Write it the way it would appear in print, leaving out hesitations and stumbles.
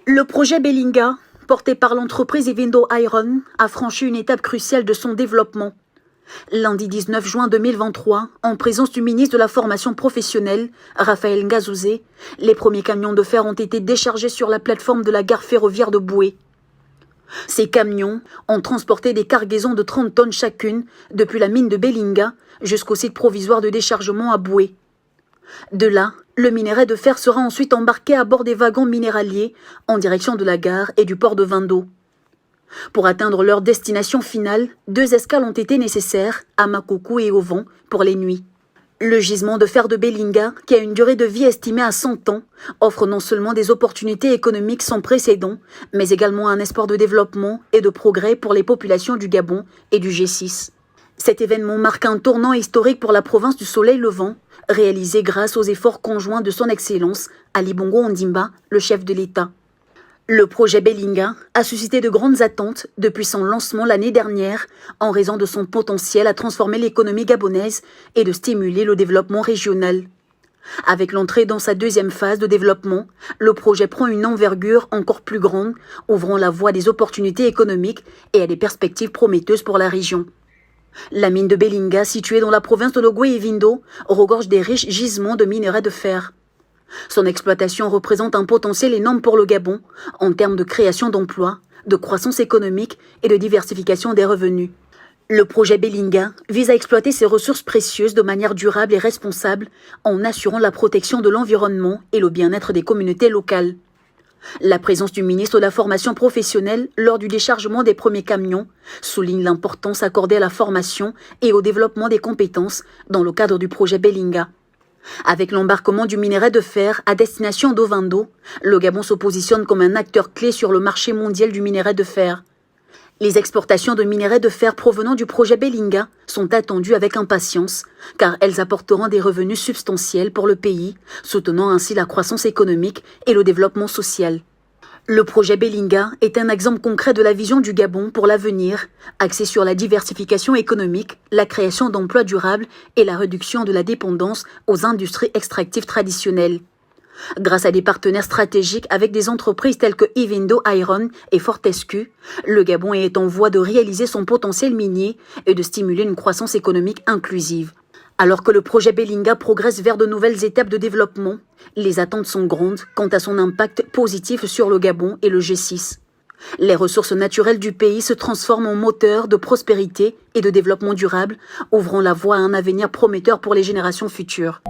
Le projet Belinga, porté par l'entreprise Ivindo Iron, a franchi une étape cruciale de son développement. Lundi 19 juin 2023, en présence du ministre de la Formation professionnelle, Raphaël Ngazouzé, les premiers camions de fer ont été déchargés sur la plateforme de la gare ferroviaire de Boué. Ces camions ont transporté des cargaisons de 30 tonnes chacune depuis la mine de Belinga jusqu'au site provisoire de déchargement à Boué. De là, le minerai de fer sera ensuite embarqué à bord des wagons minéraliers en direction de la gare et du port de Vindo. Pour atteindre leur destination finale, 2 escales ont été nécessaires, à Makoukou et au Vent, pour les nuits. Le gisement de fer de Belinga, qui a une durée de vie estimée à 100 ans, offre non seulement des opportunités économiques sans précédent, mais également un espoir de développement et de progrès pour les populations du Gabon et du G6. Cet événement marque un tournant historique pour la province du Soleil Levant, réalisé grâce aux efforts conjoints de son Excellence, Ali Bongo Ondimba, le chef de l'État. Le projet Belinga a suscité de grandes attentes depuis son lancement l'année dernière en raison de son potentiel à transformer l'économie gabonaise et de stimuler le développement régional. Avec l'entrée dans sa deuxième phase de développement, le projet prend une envergure encore plus grande, ouvrant la voie des opportunités économiques et à des perspectives prometteuses pour la région. La mine de Belinga, située dans la province de Logoué et Vindo, regorge des riches gisements de minerais de fer. Son exploitation représente un potentiel énorme pour le Gabon en termes de création d'emplois, de croissance économique et de diversification des revenus. Le projet Belinga vise à exploiter ces ressources précieuses de manière durable et responsable en assurant la protection de l'environnement et le bien-être des communautés locales. La présence du ministre de la Formation professionnelle lors du déchargement des premiers camions souligne l'importance accordée à la formation et au développement des compétences dans le cadre du projet Belinga. Avec l'embarquement du minerai de fer à destination d'Ovindo, le Gabon se positionne comme un acteur clé sur le marché mondial du minerai de fer. Les exportations de minerais de fer provenant du projet Belinga sont attendues avec impatience, car elles apporteront des revenus substantiels pour le pays, soutenant ainsi la croissance économique et le développement social. Le projet Belinga est un exemple concret de la vision du Gabon pour l'avenir, axé sur la diversification économique, la création d'emplois durables et la réduction de la dépendance aux industries extractives traditionnelles. Grâce à des partenaires stratégiques avec des entreprises telles que Ivindo Iron et Fortescue, le Gabon est en voie de réaliser son potentiel minier et de stimuler une croissance économique inclusive. Alors que le projet Belinga progresse vers de nouvelles étapes de développement, les attentes sont grandes quant à son impact positif sur le Gabon et le G6. Les ressources naturelles du pays se transforment en moteur de prospérité et de développement durable, ouvrant la voie à un avenir prometteur pour les générations futures.